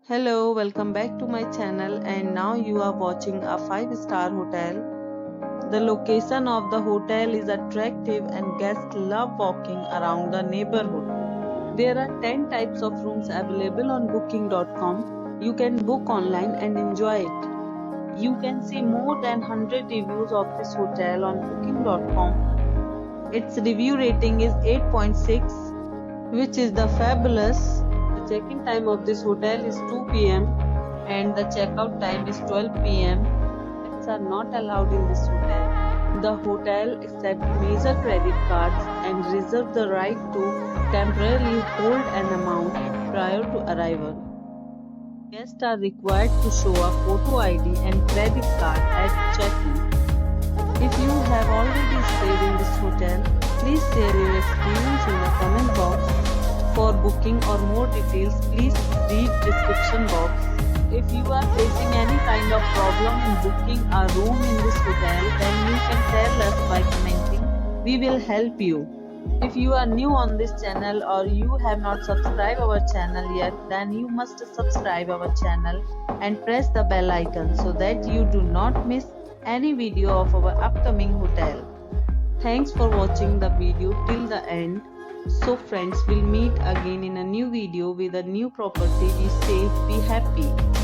Hello, welcome back to my channel, and now you are watching a 5-star hotel. The location of the hotel is attractive and guests love walking around the neighborhood. There are 10 types of rooms available on booking.com. You can book online and enjoy it. You can see more than 100 reviews of this hotel on booking.com. Its review rating is 8.6, which is the fabulous. The check-in time of this hotel is 2 p.m. and the check-out time is 12 p.m. Pets are not allowed in this hotel. The hotel accepts major credit cards and reserves the right to temporarily hold an amount prior to arrival. Guests are required to show a photo ID and credit card at check-in. If you have already stayed in this hotel, please share your experience in the comment box. For booking or more details, please read description box. If you are facing any kind of problem in booking a room in this hotel, then you can tell us by commenting. We will help you. If you are new on this channel or you have not subscribed our channel yet, then you must subscribe our channel and press the bell icon so that you do not miss any video of our upcoming hotel. Thanks for watching the video till the end. So friends, we'll meet again in a new video with a new property. Be safe, be happy.